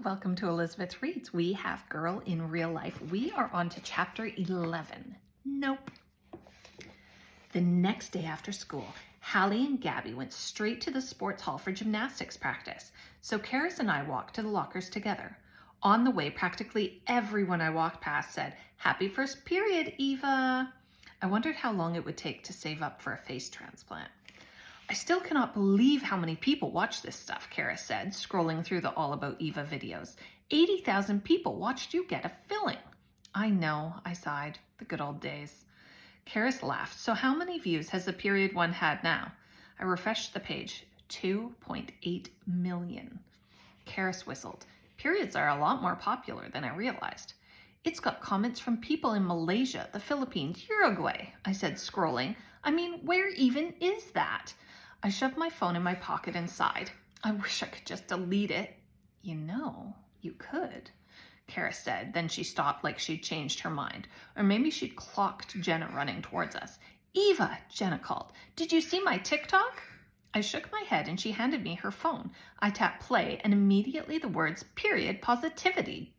welcome to Elizabeth Reads. We have Girl in Real Life. We are on to chapter 11. Nope. The next day after school, Hallie and Gabby went straight to the sports hall for gymnastics practice. So Karis and I walked to the lockers together. On the way, practically everyone I walked past said, "Happy first period, Eva." I wondered how long it would take to save up for a face transplant. "I still cannot believe how many people watch this stuff," Karis said, scrolling through the All About Eva videos. 80,000 people watched you get a filling. "I know," I sighed. The good old days. Karis laughed. "So how many views has the period one had now?" I refreshed the page. 2.8 million. Karis whistled. "Periods are a lot more popular than I realized." "It's got comments from people in Malaysia, the Philippines, Uruguay," I said, scrolling. "I mean, where even is that?" I shoved my phone in my pocket and sighed. I wish I could just delete it. "You know, you could," Karis said. Then she stopped like she'd changed her mind. Or maybe she'd clocked Jenna running towards us. "Eva," Jenna called, "did you see my TikTok?" I shook my head and she handed me her phone. I tapped play and immediately the words "period positivity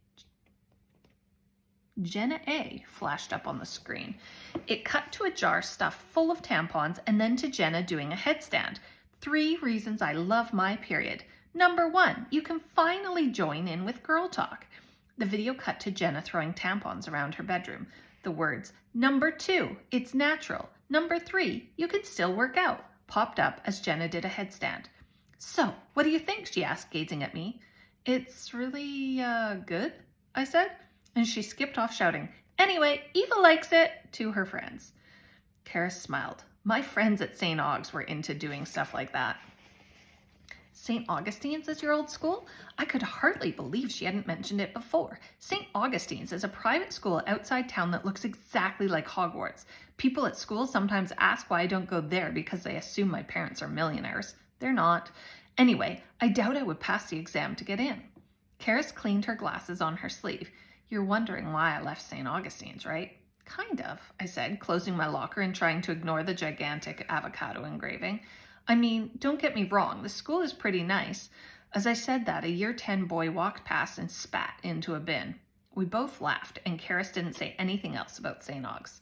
Jenna A flashed up on the screen. It cut to a jar stuffed full of tampons and then to Jenna doing a headstand. 3 reasons I love my period. Number 1, you can finally join in with Girl Talk. The video cut to Jenna throwing tampons around her bedroom. The words, "Number 2, it's natural. Number 3, you can still work out," popped up as Jenna did a headstand. "So, what do you think?" she asked, gazing at me. "It's really, good," I said. And she skipped off shouting, "Anyway, Eva likes it," to her friends. Karis smiled. My friends at St. Aug's were into doing stuff like that. "St. Augustine's is your old school?" I could hardly believe she hadn't mentioned it before. St. Augustine's is a private school outside town that looks exactly like Hogwarts. People at school sometimes ask why I don't go there because they assume my parents are millionaires. They're not. Anyway, I doubt I would pass the exam to get in. Karis cleaned her glasses on her sleeve. "You're wondering why I left St. Augustine's, right?" "Kind of," I said, closing my locker and trying to ignore the gigantic avocado engraving. "I mean, don't get me wrong, the school is pretty nice." As I said that, a year 10 boy walked past and spat into a bin. We both laughed, and Karis didn't say anything else about St. Aug's.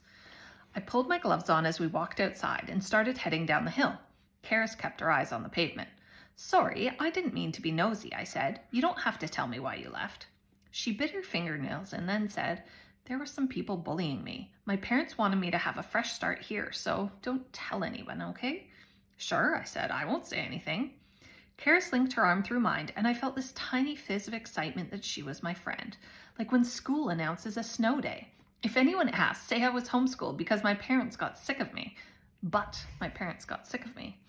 I pulled my gloves on as we walked outside and started heading down the hill. Karis kept her eyes on the pavement. "Sorry, I didn't mean to be nosy," I said. "You don't have to tell me why you left." She bit her fingernails and then said, "There were some people bullying me. My parents wanted me to have a fresh start here, so don't tell anyone, okay?" "Sure," I said. "I won't say anything." Karis linked her arm through mine, and I felt this tiny fizz of excitement that she was my friend. Like when school announces a snow day. If anyone asks, say I was homeschooled because my parents got sick of me. But my parents got sick of me.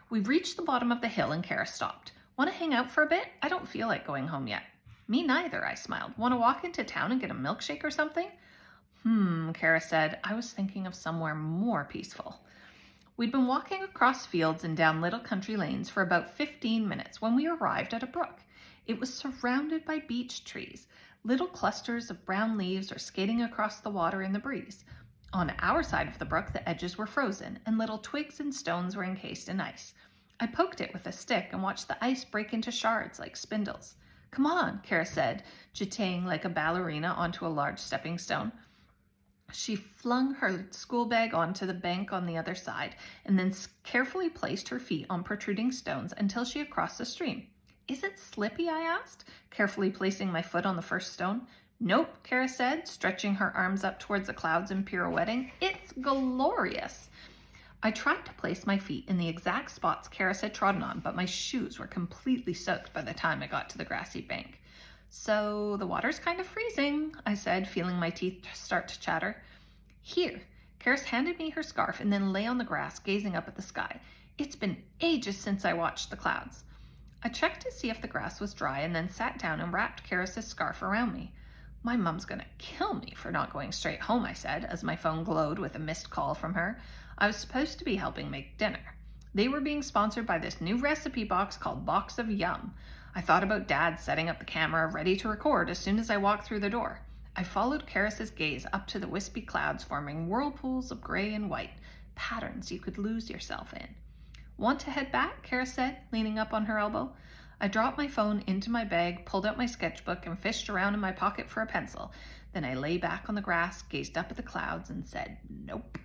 We reached the bottom of the hill and Karis stopped. "Want to hang out for a bit? I don't feel like going home yet." "Me neither," I smiled. "Want to walk into town and get a milkshake or something?" Karis said. I was thinking of somewhere more peaceful. We'd been walking across fields and down little country lanes for about 15 minutes when we arrived at a brook. It was surrounded by beech trees. Little clusters of brown leaves were skating across the water in the breeze. On our side of the brook, the edges were frozen, and little twigs and stones were encased in ice. I poked it with a stick and watched the ice break into shards like spindles. "Come on," Karis said, jeting like a ballerina onto a large stepping stone. She flung her school bag onto the bank on the other side and then carefully placed her feet on protruding stones until she had crossed the stream. "Is it slippy?" I asked, carefully placing my foot on the first stone. "Nope," Karis said, stretching her arms up towards the clouds and pirouetting. "It's glorious." I tried to place my feet in the exact spots Karis had trodden on, but my shoes were completely soaked by the time I got to the grassy bank. "So the water's kind of freezing," I said, feeling my teeth start to chatter. "Here." Karis handed me her scarf and then lay on the grass, gazing up at the sky. "It's been ages since I watched the clouds." I checked to see if the grass was dry and then sat down and wrapped Karis's scarf around me. "My mom's gonna kill me for not going straight home," I said, as my phone glowed with a missed call from her. I was supposed to be helping make dinner. They were being sponsored by this new recipe box called Box of Yum. I thought about Dad setting up the camera ready to record as soon as I walked through the door. I followed Karis's gaze up to the wispy clouds forming whirlpools of gray and white, patterns you could lose yourself in. "Want to head back?" Karis said, leaning up on her elbow. I dropped my phone into my bag, pulled out my sketchbook, and fished around in my pocket for a pencil. Then I lay back on the grass, gazed up at the clouds, and said, nope.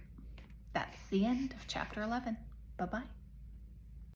That's the end of chapter 11. Bye-bye.